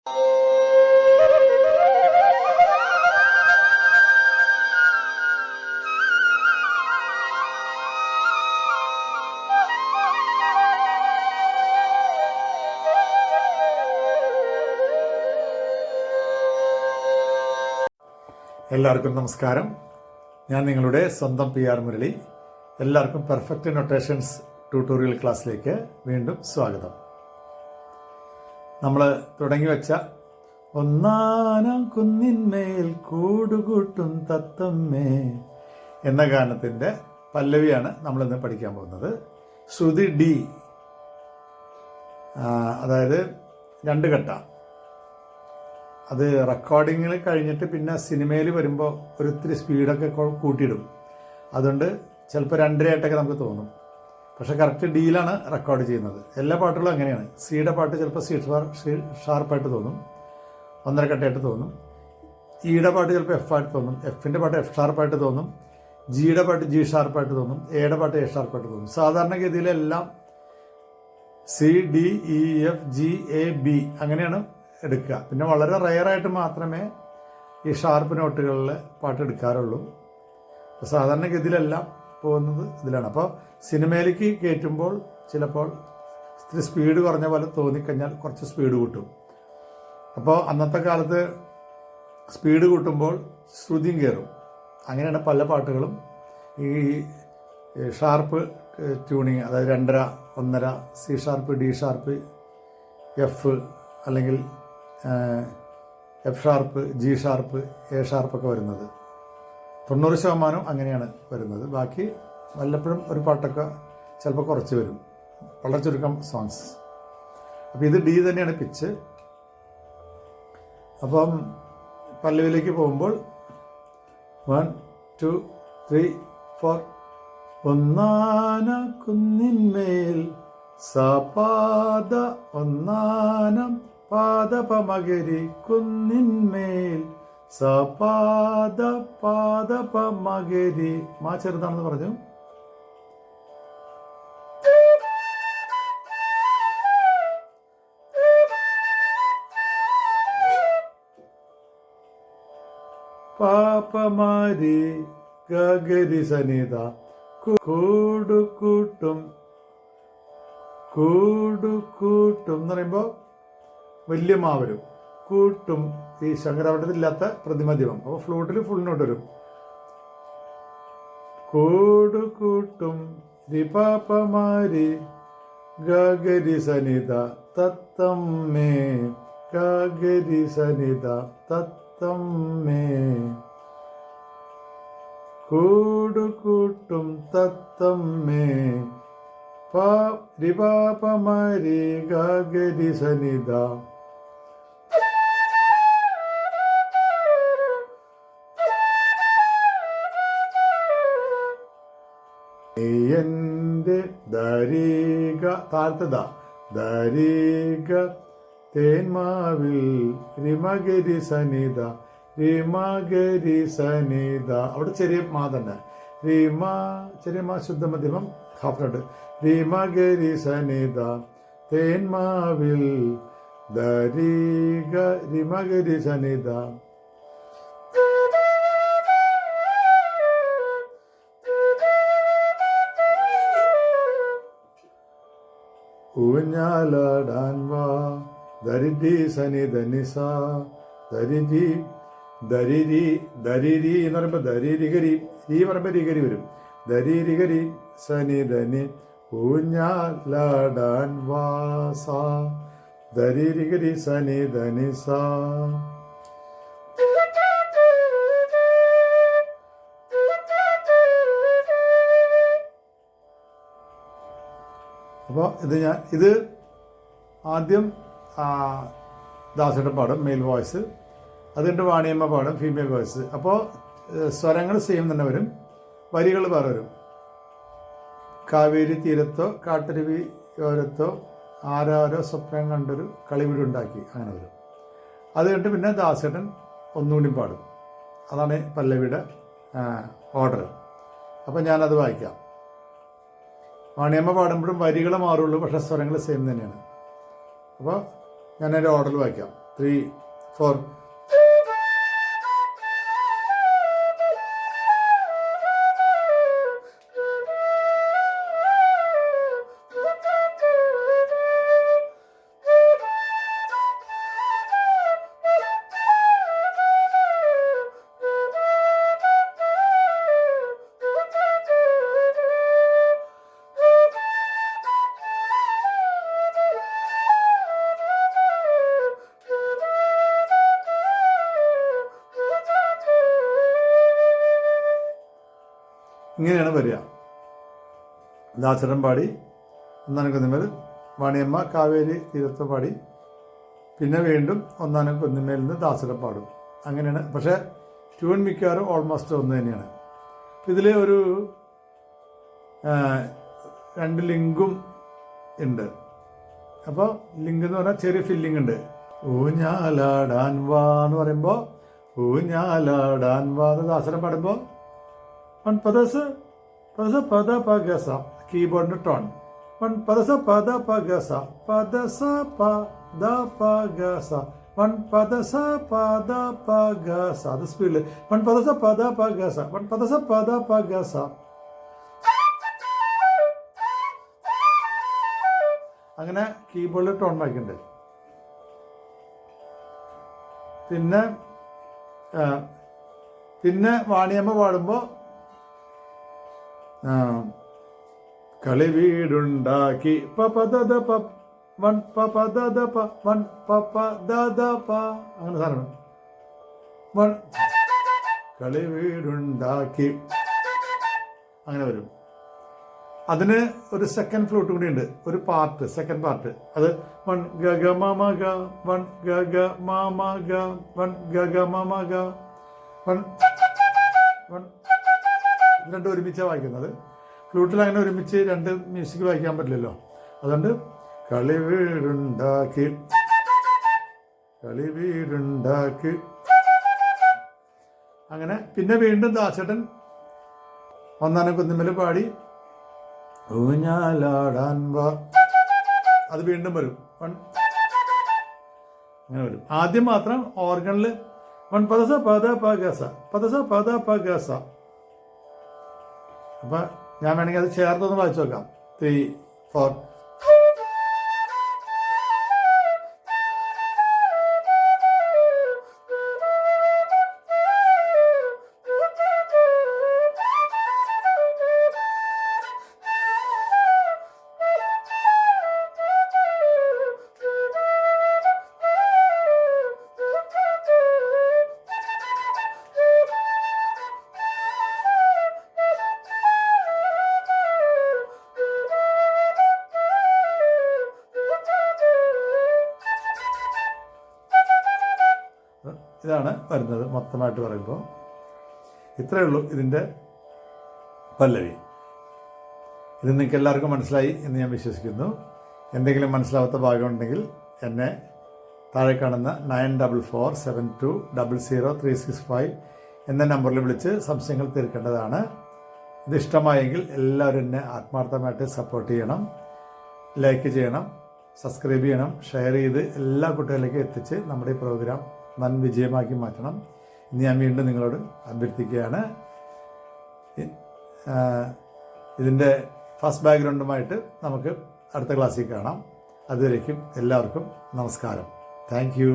എല്ലാവർക്കും നമസ്കാരം. ഞാൻ നിങ്ങളുടെ സ്വന്തം PR മുരളി. എല്ലാവർക്കും പെർഫെക്റ്റ് നൊട്ടേഷൻസ് ട്യൂട്ടോറിയൽ ക്ലാസ്സിലേക്ക് വീണ്ടും സ്വാഗതം. നമ്മൾ തുടങ്ങി വെച്ച ഒന്നാനാം കുന്നിന്മേൽ കൂടുകൂട്ടും തത്തമ്മേ എന്ന ഗാനത്തിൻ്റെ പല്ലവിയാണ് നമ്മളിന്ന് പഠിക്കാൻ പോകുന്നത്. ശ്രുതി D, അതായത് 2 ഘട്ട. അത് റെക്കോർഡിങ്ങിൽ കഴിഞ്ഞിട്ട് പിന്നെ സിനിമയിൽ വരുമ്പോൾ ഒരിത്തിരി സ്പീഡൊക്കെ കൂട്ടിയിടും. അതുകൊണ്ട് ചിലപ്പോൾ 2.5 നമുക്ക് തോന്നും. പക്ഷേ കറക്റ്റ് ഡിയിലാണ് റെക്കോർഡ് ചെയ്യുന്നത്. എല്ലാ പാട്ടുകളും അങ്ങനെയാണ്. സിയുടെ പാട്ട് ചിലപ്പോൾ സി ഷാർപ്പായിട്ട് തോന്നും, 1.5 കട്ടയായിട്ട് തോന്നും. ഇയുടെ പാട്ട് ചിലപ്പോൾ F ആയിട്ട് തോന്നും, എഫിൻ്റെ പാട്ട് F ഷാർപ്പായിട്ട് തോന്നും, ജിയുടെ പാട്ട് G ഷാർപ്പായിട്ട് തോന്നും, എയുടെ പാട്ട് A ഷാർപ്പായിട്ട് തോന്നും. സാധാരണഗതിയിലെല്ലാം CDEFGAB അങ്ങനെയാണ് എടുക്കുക. പിന്നെ വളരെ റെയറായിട്ട് മാത്രമേ ഈ ഷാർപ്പ് നോട്ടുകളിൽ പാട്ട് എടുക്കാറുള്ളൂ. അപ്പോൾ സാധാരണഗതിയിലെല്ലാം പോകുന്നത് ഇതിലാണ്. അപ്പോൾ സിനിമയിലേക്ക് കയറ്റുമ്പോൾ ചിലപ്പോൾ ഇത്തിരി സ്പീഡ് കുറഞ്ഞ പോലെ തോന്നിക്കഴിഞ്ഞാൽ കുറച്ച് സ്പീഡ് കൂട്ടും. അപ്പോൾ അന്നത്തെ കാലത്ത് സ്പീഡ് കൂട്ടുമ്പോൾ ശ്രുതിയും കയറും. അങ്ങനെയാണ് പല പാട്ടുകളും ഈ ഷാർപ്പ് ട്യൂണിങ്, അതായത് 2.5, 1.5, C sharp, D sharp, F അല്ലെങ്കിൽ F sharp, G sharp, A ഷാർപ്പൊക്കെ വരുന്നത്. 90% അങ്ങനെയാണ് വരുന്നത്. ബാക്കി വല്ലപ്പോഴും ഒരു പാട്ടൊക്കെ ചിലപ്പോൾ കുറച്ച് വരും, വളരെ ചുരുക്കം സോങ്സ്. അപ്പോൾ ഇത് D തന്നെയാണ് പിച്ച്. അപ്പം പല്ലവിയിലേക്ക് പോകുമ്പോൾ 1, 2, 3, 4. ഒന്നാന കുന്നിന്മേൽ സപാദ ഒന്നാനം പാദപമകരി കുന്നിന്മേൽ സപാദ പാദപമകരി. മാ ചെറുതാണെന്ന് പറഞ്ഞു. പാപമാരി ഗഗരി സനിത കൂടുകൂട്ടും കൂടുകൂട്ടും എന്ന് പറയുമ്പോൾ വലിയ മാ വരും. കൂട്ടും ഈ ശങ്കരാഭരണത്തിലില്ലാത്ത പ്രതിമധ്യമം. അപ്പോൾ ഫ്ലൂട്ടിൽ ഫുൾ നോട്ട് വരും. കൂടുകൂട്ടും രിപാപമാരി ഗഗരി സനിത തത്തമ്മേ ഗഗരി സനിത തത്തമ്മേ കൂടുകൂട്ടും തത്തമ്മേ രിപാപമാരി ഗഗരി സനിത. എന്റെ ദരീക താഴ്ത്തത ദരീക തേന്മാവിൽ റിമഗരി സനിത റിമഗരി സനിത. അവിടെ ചെറിയ മാ തന്നെ. റിമ ചെറിയ മാ ശുദ്ധ മധ്യമം ഹാഫ് നോട്ട്. റിമഗരി സനിത തേന്മാവിൽ ദരീക റിമഗരി സനിത. ഊഞ്ഞാലാടാൻ വാ ദരിദി സനിധ നിസ ദരിദി ദരിരി ദരിരി എന്ന് പറയുമ്പോൾ ദരിരിഗരി, ഈ പറയുമ്പോൾ രിഗരി വരും. ദരിരിഗരി സനിധനി ഊഞ്ഞാലാടാൻ വാസ ദരിരിഗരി സനിധ നിസ. അപ്പോൾ ഇത് ആദ്യം ദാസേട്ടൻ പാടും, മെയിൽ വോയിസ്. അതുകൊണ്ട് വാണിയമ്മ പാടും, ഫീമെയിൽ വോയിസ്. അപ്പോൾ സ്വരങ്ങൾ സെയിം തന്നെ വരും, വരികൾ വേറെ വരും. കാവേരി തീരത്തോ കാട്ടരുവിയോരത്തോ ആരാരോ സ്വപ്നം കണ്ടൊരു കളിവീടുണ്ടാക്കി, അങ്ങനെ വരും. അത് കഴിഞ്ഞിട്ട് പിന്നെ ദാസേട്ടൻ ഒന്നുകൂടി പാടും. അതാണ് പല്ലവിയുടെ ഓർഡർ. അപ്പം ഞാനത് വായിക്കാം. വാണിയമ്മ പാടുമ്പോഴും വരികൾ മാറുള്ളൂ, പക്ഷേ സ്വരങ്ങൾ സെയിം തന്നെയാണ്. അപ്പോൾ ഞാനതിൻ്റെ ഓർഡർ വായിക്കാം. 3, 4. ഇങ്ങനെയാണ് വരിക. ദാസരൻ പാടി, ഒന്നാനം കുന്നിന്മേൽ, വാണിയമ്മ കാവേരി തീരത്ത് പാടി, പിന്നെ വീണ്ടും ഒന്നാനം കുന്നിന്മേൽ നിന്ന് ദാസരൻ പാടും. അങ്ങനെയാണ്. പക്ഷേ ട്യൂൺ മിക്കവാറും ഓൾമോസ്റ്റ് ഒന്ന് തന്നെയാണ്. ഇതിൽ ഒരു 2 ലിങ്കും ഉണ്ട്. അപ്പോൾ ലിങ്ക് എന്ന് പറഞ്ഞാൽ ചെറിയ ഫില്ലിംഗ് ഉണ്ട്. ഊഞ്ഞാലാടാൻ വാ എന്ന് പറയുമ്പോൾ ഊഞ്ഞാലാടാൻ വാ എന്ന് ദാസരൻ പാടുമ്പോൾ വൺ പദസ പദസ പദ പഗസ, കീബോർഡിന്റെ ടോൺ. വൺ പദസ പദ പഗസ പദസ പദ പഗസ, വൺ പദസ പദ പഗസ. അത് സ്പീഡില് വൺ പദസ പദ പഗസ, വൺ പദസ പദ പഗസ. അങ്ങനെ കീബോർഡിൽ ടോൺ വായിക്കുന്നുണ്ട്. പിന്നെ വാണിയമ്മ പാടുമ്പോൾ കളി വീടുണ്ടാക്കി വൺ വൺ അങ്ങനെ സാധനം. കളി വീടുണ്ടാക്കി അങ്ങനെ വരും. അതിന് ഒരു സെക്കൻഡ് ഫ്ലൂട്ട് കൂടി ഉണ്ട്, ഒരു പാർട്ട്, സെക്കൻഡ് പാർട്ട്. അത് വൺ ഗഗ മമ ഗ, വൺ ഗഗ മമ ഗ, വൺ ഗഗ മമ ഗ, വൺ വൺ. രണ്ടും ഒരുമിച്ചാണ് വായിക്കുന്നത്. ഫ്ലൂട്ടിൽ അങ്ങനെ ഒരുമിച്ച് 2 മ്യൂസിക് വായിക്കാൻ പറ്റില്ലല്ലോ. അതുകൊണ്ട് കളി വീടുണ്ടാക്കി കളി വീടുണ്ടാക്കി അങ്ങനെ. പിന്നെ വീണ്ടും ദാസേട്ടൻ ഒന്നാനം കുന്നിന്മേൽ പാടി ഊഞ്ഞാലാടാൻ വാ, അത് വീണ്ടും വരും. അങ്ങനെ വരും. ആദ്യം മാത്രം ഓർഗണിൽ വൺ പദസ പദ പഗസ പദസ പദ പഗസ. അപ്പൊ ഞാൻ വേണമെങ്കിൽ അത് ചേർത്തൊന്ന് വായിച്ചു നോക്കാം. 3, 4. ഇതാണ് വരുന്നത് മൊത്തമായിട്ട് പറയുമ്പോൾ. ഇത്രയേ ഉള്ളൂ ഇതിൻ്റെ പല്ലവി. ഇത് നിങ്ങൾക്ക് എല്ലാവർക്കും മനസ്സിലായി എന്ന് ഞാൻ വിശ്വസിക്കുന്നു. എന്തെങ്കിലും മനസ്സിലാവാത്ത ഭാഗമുണ്ടെങ്കിൽ എന്നെ താഴെ കാണുന്ന 9447200365 എന്ന നമ്പറിൽ വിളിച്ച് സംശയങ്ങൾ തീർക്കേണ്ടതാണ്. ഇത് ഇഷ്ടമായെങ്കിൽ എല്ലാവരും എന്നെ ആത്മാർത്ഥമായിട്ട് സപ്പോർട്ട് ചെയ്യണം, ലൈക്ക് ചെയ്യണം, സബ്സ്ക്രൈബ് ചെയ്യണം, ഷെയർ ചെയ്ത് എല്ലാ കുട്ടികളിലേക്കും എത്തിച്ച് നമ്മുടെ ഈ പ്രോഗ്രാം വൻ വിജയമാക്കി മാറ്റണം എന്ന് ഞാൻ വീണ്ടും നിങ്ങളോട് അഭ്യർത്ഥിക്കുകയാണ്. ഇതിൻ്റെ ഫസ്റ്റ് ബാക്ക്ഗ്രൗണ്ടുമായിട്ട് നമുക്ക് അടുത്ത ക്ലാസ്സിൽ കാണാം. അതുവരേക്കും എല്ലാവർക്കും നമസ്കാരം. Thank you.